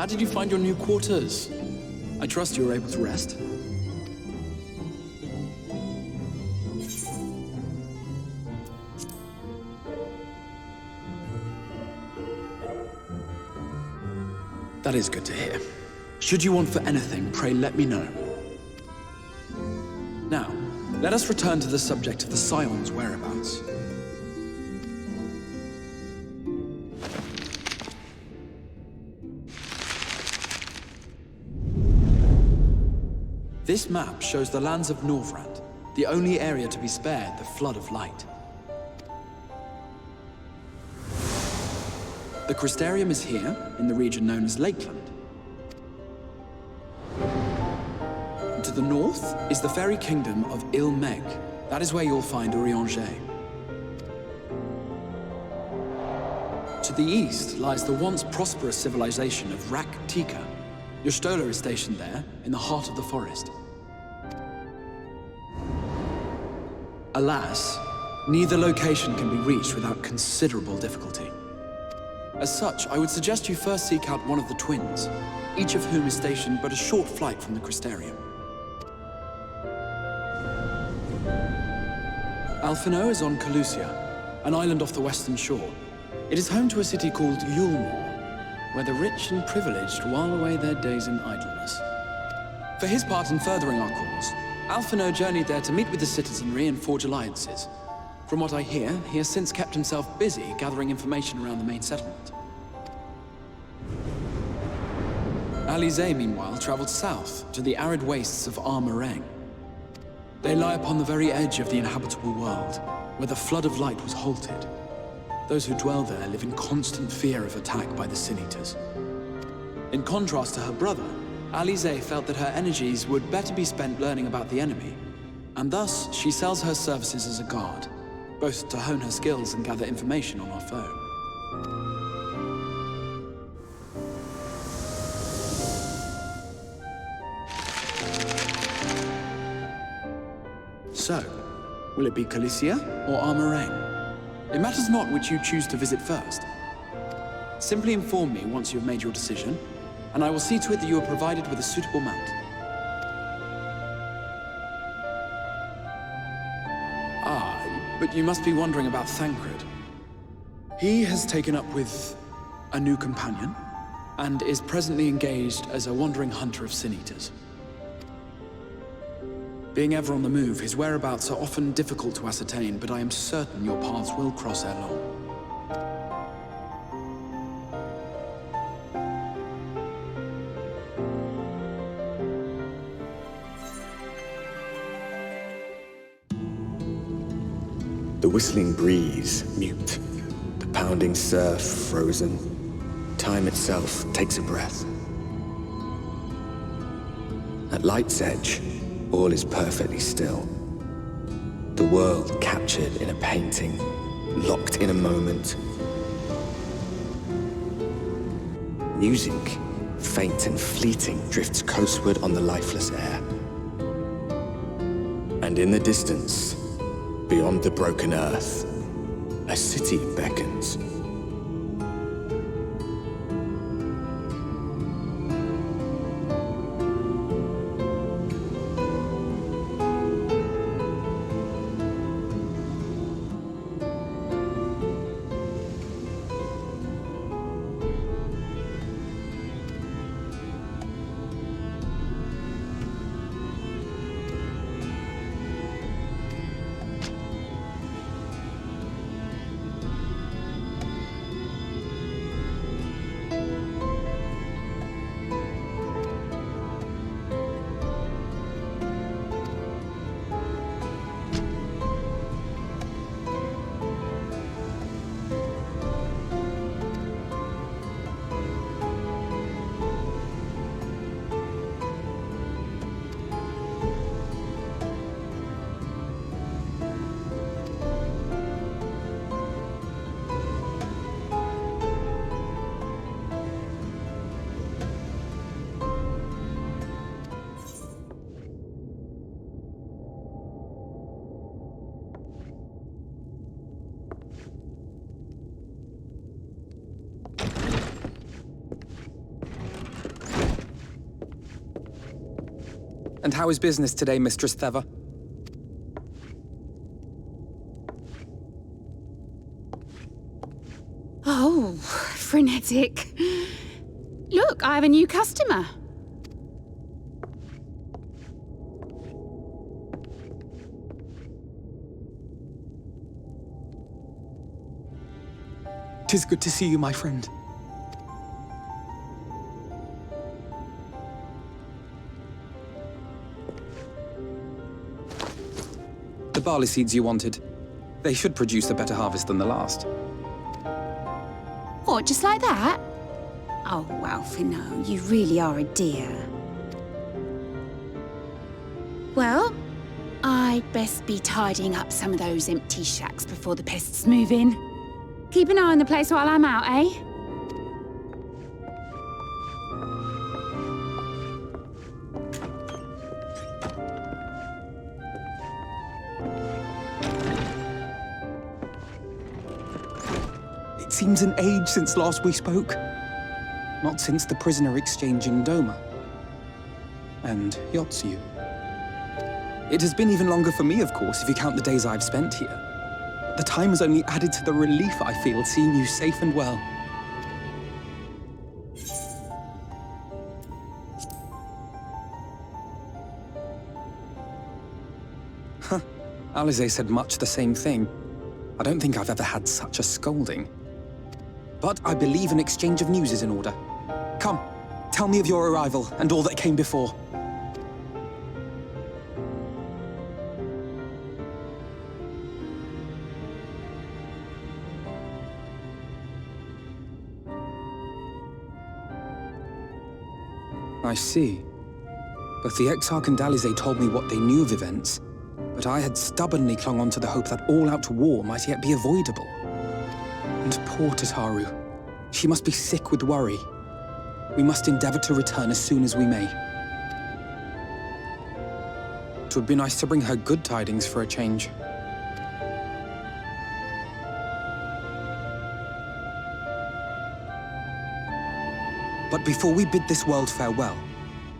How did you find your new quarters? I trust you were able to rest. That is good to hear. Should you want for anything, pray let me know. Now, let us return to the subject of the Scion's whereabouts. This map shows the lands of Norvrand, the only area to be spared the flood of light. The Crystarium is here, in the region known as Lakeland. To the north is the fairy kingdom of Il-Meg. That is where you'll find Urianger. To the east lies the once prosperous civilization of Rak-Tika. Your Stola is stationed there, in the heart of the forest. Alas, neither location can be reached without considerable difficulty. As such, I would suggest you first seek out one of the twins, each of whom is stationed but a short flight from the Crystarium. Alphino is on Calusia, an island off the western shore. It is home to a city called Yulmore, where the rich and privileged while away their days in idleness. For his part in furthering our cause, Alphino journeyed there to meet with the citizenry and forge alliances. From what I hear, he has since kept himself busy gathering information around the main settlement. Alize, meanwhile, traveled south to the arid wastes of Armareng. They lie upon the very edge of the inhabitable world, where the flood of light was halted. Those who dwell there live in constant fear of attack by the Sin-Eaters. In contrast to her brother, Alize felt that her energies would better be spent learning about the enemy, and thus she sells her services as a guard, both to hone her skills and gather information on our foe. So, will it be Calicia or Armareng? It matters not which you choose to visit first. Simply inform me once you have made your decision, and I will see to it that you are provided with a suitable mount. Ah, but you must be wondering about Thancred. He has taken up with a new companion, and is presently engaged as a wandering hunter of Sin-Eaters. Being ever on the move, his whereabouts are often difficult to ascertain, but I am certain your paths will cross ere long. The whistling breeze, mute. The pounding surf, frozen. Time itself takes a breath. At light's edge, all is perfectly still. The world captured in a painting, locked in a moment. Music, faint and fleeting, drifts coastward on the lifeless air. And in the distance, beyond the broken earth, a city beckons. And how is business today, Mistress Theva? Oh, frenetic. Look, I have a new customer. Tis good to see you, my friend. The barley seeds you wanted. They should produce a better harvest than the last. What, just like that? Oh, Alfie, no, you really are a dear. Well, I'd best be tidying up some of those empty shacks before the pests move in. Keep an eye on the place while I'm out, eh? It seems an age since last we spoke. Not since the prisoner exchange in Doma. And Yotsu. It has been even longer for me, of course, if you count the days I've spent here. The time has only added to the relief I feel seeing you safe and well. Huh. Alize said much the same thing. I don't think I've ever had such a scolding. But I believe an exchange of news is in order. Come, tell me of your arrival and all that came before. I see. Both the Exarch and Alize told me what they knew of events, but I had stubbornly clung on to the hope that all-out war might yet be avoidable. And poor Tataru. She must be sick with worry. We must endeavor to return as soon as we may. It would be nice to bring her good tidings for a change. But before we bid this world farewell,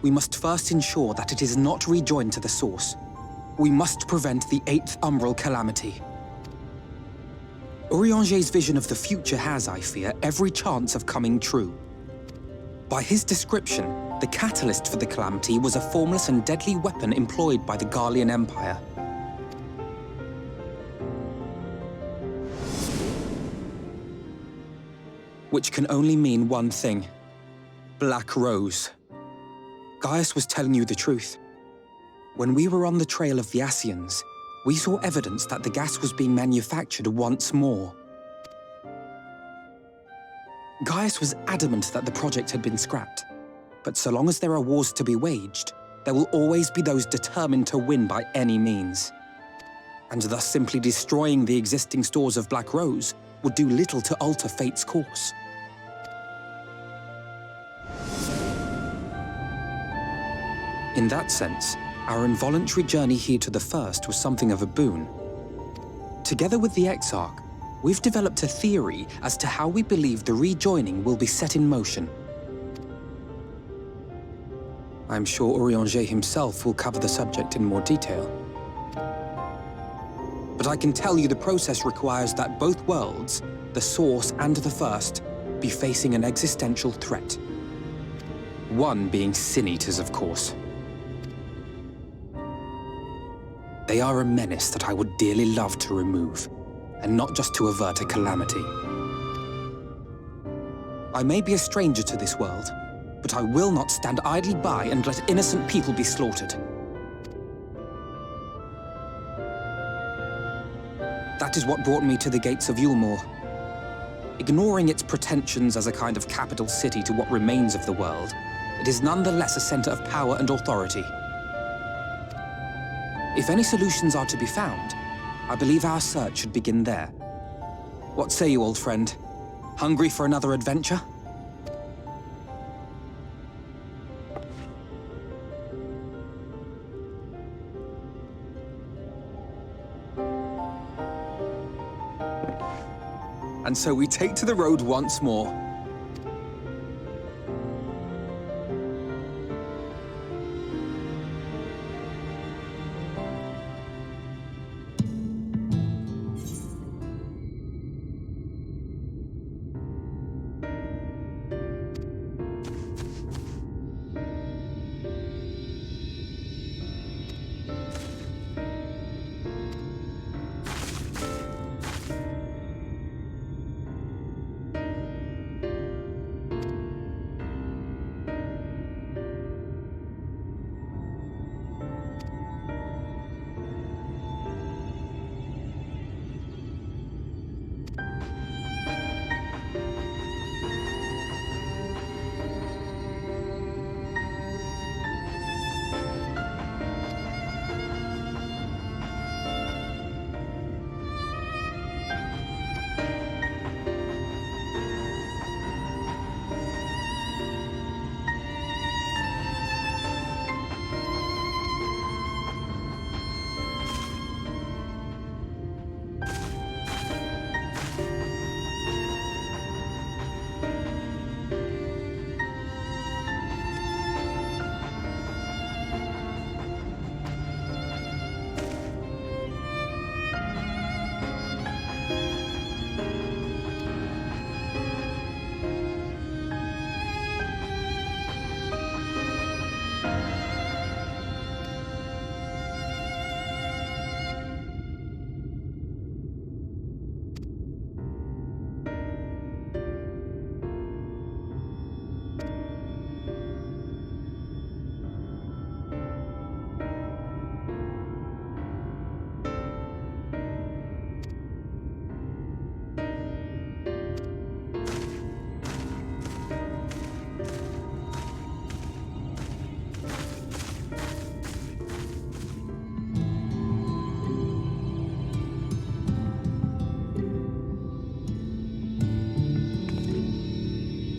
we must first ensure that it is not rejoined to the source. We must prevent the 8th Umbral calamity. Urianger's vision of the future has, I fear, every chance of coming true. By his description, the catalyst for the calamity was a formless and deadly weapon employed by the Garlean Empire. Which can only mean one thing. Black Rose. Gaius was telling you the truth. When we were on the trail of the Ascians, we saw evidence that the gas was being manufactured once more. Gaius was adamant that the project had been scrapped. But so long as there are wars to be waged, there will always be those determined to win by any means. And thus simply destroying the existing stores of Black Rose would do little to alter fate's course. In that sense, our involuntary journey here to the First was something of a boon. Together with the Exarch, we've developed a theory as to how we believe the rejoining will be set in motion. I'm sure Urianger himself will cover the subject in more detail. But I can tell you the process requires that both worlds, the Source and the First, be facing an existential threat. One being Sin-Eaters, of course. They are a menace that I would dearly love to remove, and not just to avert a calamity. I may be a stranger to this world, but I will not stand idly by and let innocent people be slaughtered. That is what brought me to the gates of Yulmore. Ignoring its pretensions as a kind of capital city to what remains of the world, it is nonetheless a center of power and authority. If any solutions are to be found, I believe our search should begin there. What say you, old friend? Hungry for another adventure? And so we take to the road once more.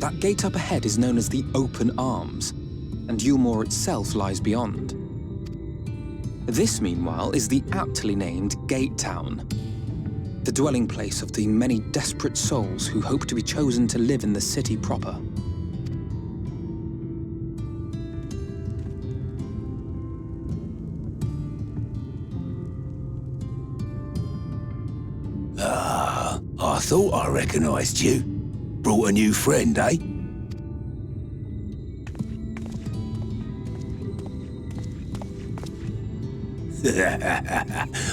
That gate up ahead is known as the Open Arms, and Yulmore itself lies beyond. This, meanwhile, is the aptly named Gate Town, the dwelling place of the many desperate souls who hope to be chosen to live in the city proper. I thought I recognized you. Brought a new friend, eh?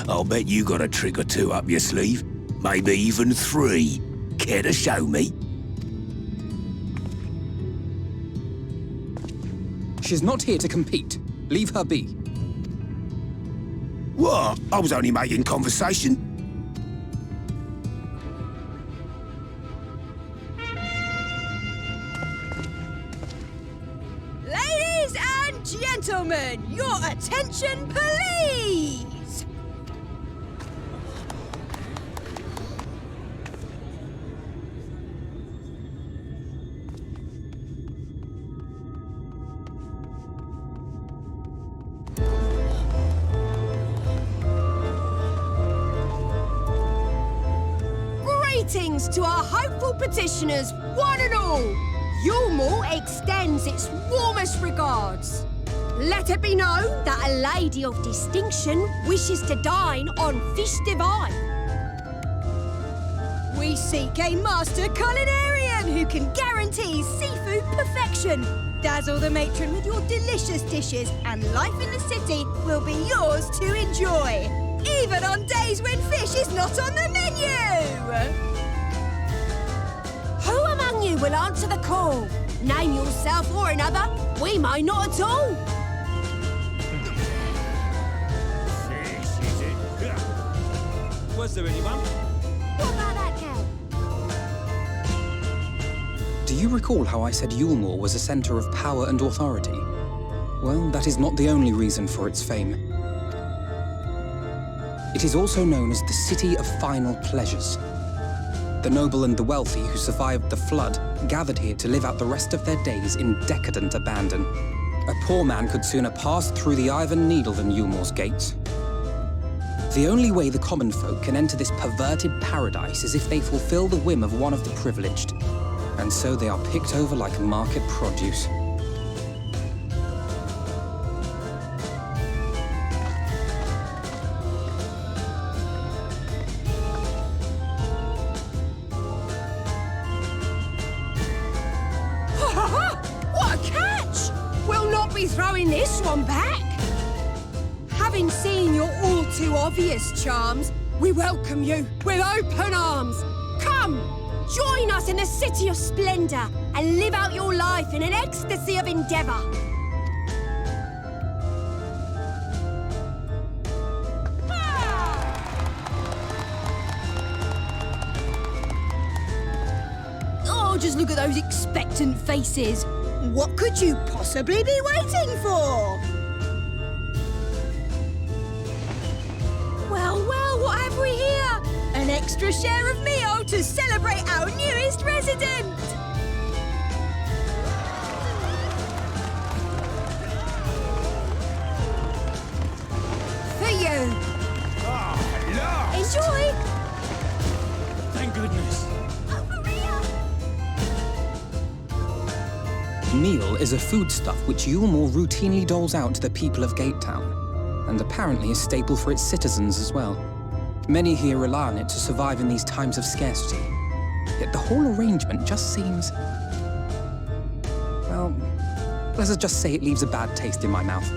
I'll bet you got a trick or two up your sleeve. Maybe even 3. Care to show me? She's not here to compete. Leave her be. What? I was only making conversation. Ladies and gentlemen, your attention, please! Greetings to our hopeful petitioners, one and all. Yulmore extends its warmest regards. Let it be known that a lady of distinction wishes to dine on fish divine. We seek a master culinarian who can guarantee seafood perfection. Dazzle the matron with your delicious dishes, and life in the city will be yours to enjoy, even on days when fish is not on the menu. Who among you will answer the call? Name yourself or another. We might not at all. Was there anyone? What about that cow? Do you recall how I said Yulmore was a center of power and authority? Well, that is not the only reason for its fame. It is also known as the City of Final Pleasures. The noble and the wealthy who survived the flood gathered here to live out the rest of their days in decadent abandon. A poor man could sooner pass through the Iron Needle than Yulmore's gates. The only way the common folk can enter this perverted paradise is if they fulfill the whim of one of the privileged. And so they are picked over like market produce. What a catch! We'll not be throwing this one back. Having seen your all too obvious charms, we welcome you with open arms. Come, join us in the city of splendor and live out your life in an ecstasy of endeavor. Oh, just look at those expectant faces. What could you possibly be waiting for? Well, what have we here? An extra share of miqo'te to celebrate our newest resident. For you. Ah, Enjoy. thank goodness. Meal is a foodstuff which Yulmore routinely doles out to the people of Gate Town, and apparently a staple for its citizens as well. Many here rely on it to survive in these times of scarcity. Yet the whole arrangement just seems... well, let's just say it leaves a bad taste in my mouth.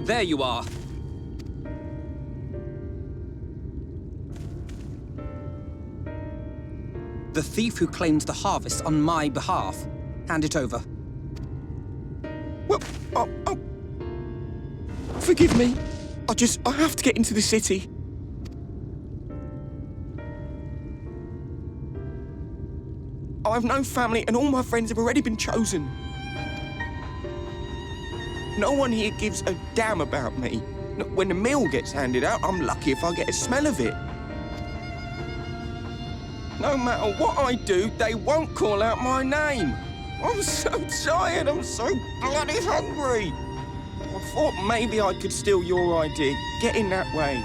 There you are. The thief who claimed the harvest on my behalf. Hand it over. Well, forgive me. I have to get into the city. I have no family and all my friends have already been chosen. No one here gives a damn about me. When the meal gets handed out, I'm lucky if I get a smell of it. No matter what I do, they won't call out my name. I'm so tired, I'm so bloody hungry. I thought maybe I could steal your idea, get in that way.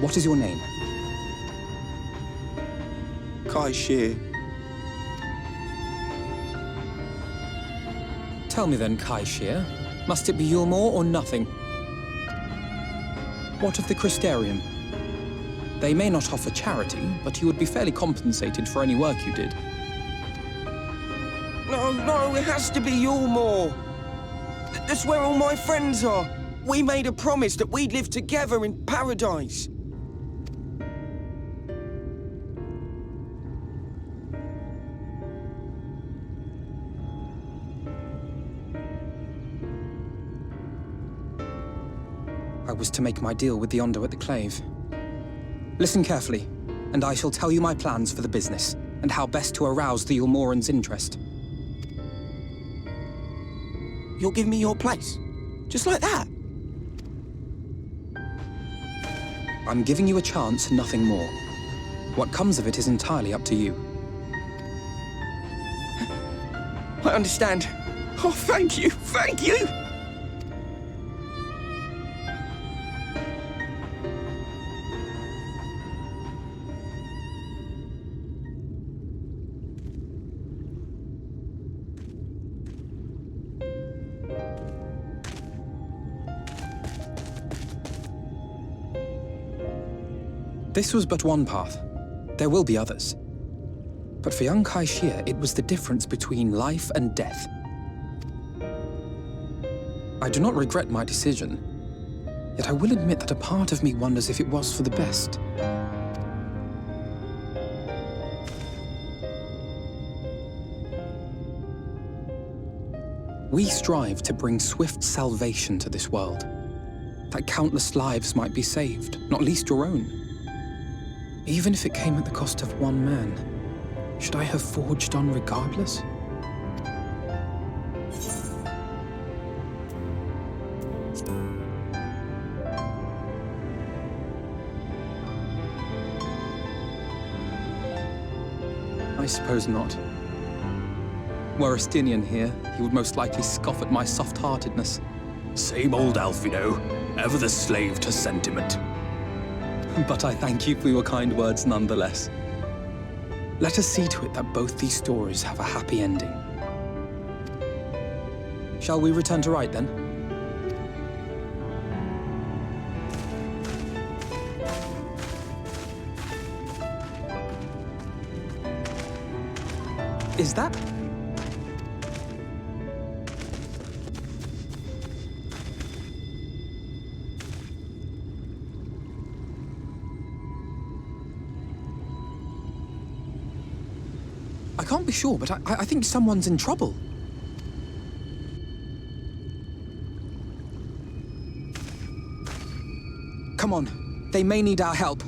What is your name? Kai Shear. Tell me then, Kai Shear. Must it be Yulmore or nothing? What of the Crystarium? They may not offer charity, but you would be fairly compensated for any work you did. No, it has to be Yulmore. That's where all my friends are. We made a promise that we'd live together in paradise. I was to make my deal with the Ondo at the Clave. Listen carefully, and I shall tell you my plans for the business, and how best to arouse the Yulmoran's interest. You'll give me your place? Just like that? I'm giving you a chance, nothing more. What comes of it is entirely up to you. I understand. Oh, thank you, thank you! This was but one path. There will be others. But for young Kai Shear, it was the difference between life and death. I do not regret my decision, yet I will admit that a part of me wonders if it was for the best. We strive to bring swift salvation to this world, that countless lives might be saved, not least your own. Even if it came at the cost of one man, should I have forged on regardless? I suppose not. Were Estinian here, he would most likely scoff at my soft-heartedness. Same old Alfino, ever the slave to sentiment. But I thank you for your kind words nonetheless. Let us see to it that both these stories have a happy ending. Shall we return to Rite then? Is that? I can't be sure, but I think someone's in trouble. Come on, they may need our help.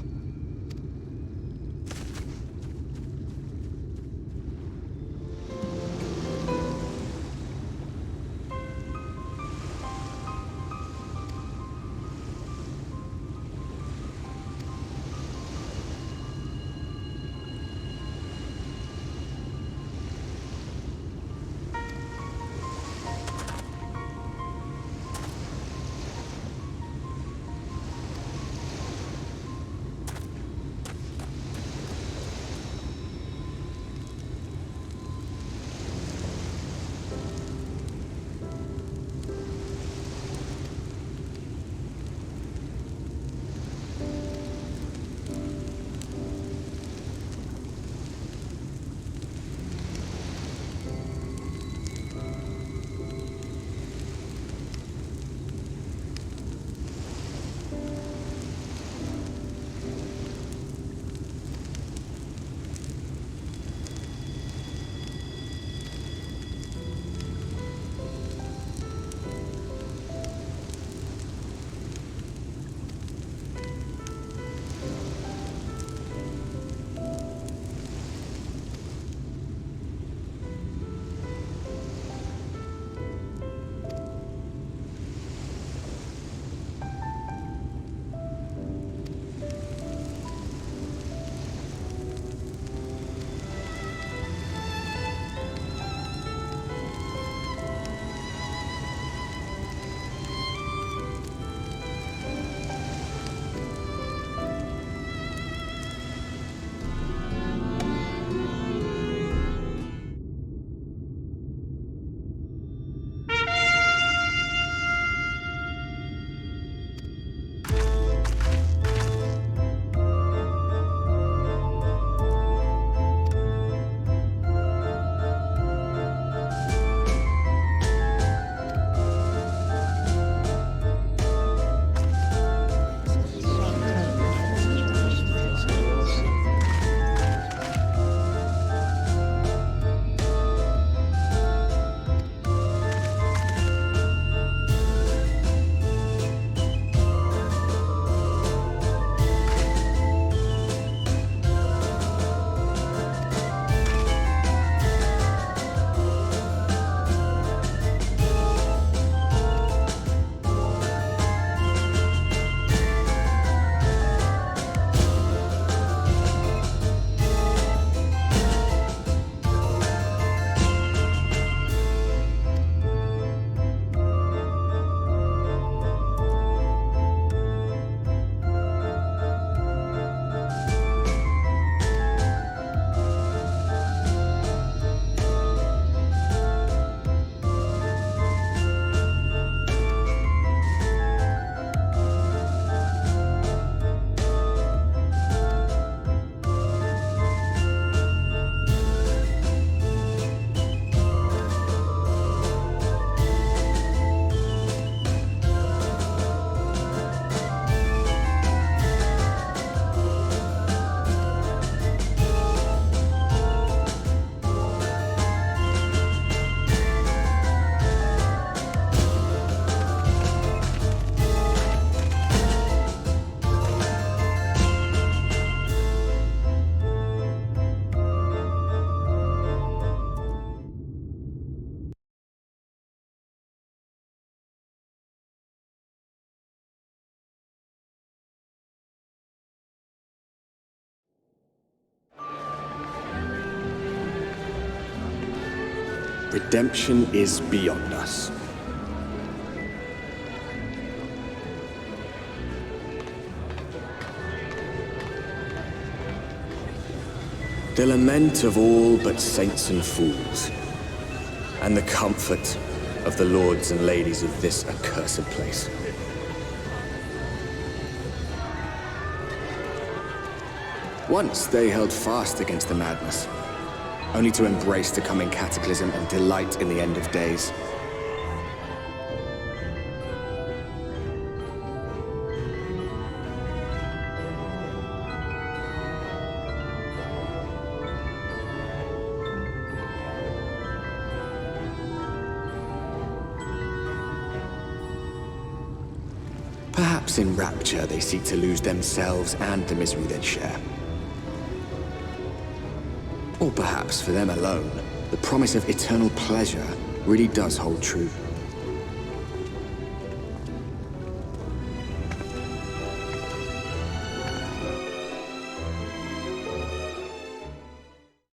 Redemption is beyond us. The lament of all but saints and fools, and the comfort of the lords and ladies of this accursed place. Once they held fast against the madness, only to embrace the coming cataclysm and delight in the end of days. Perhaps in rapture they seek to lose themselves and the misery they share. Or perhaps for them alone, the promise of eternal pleasure really does hold true.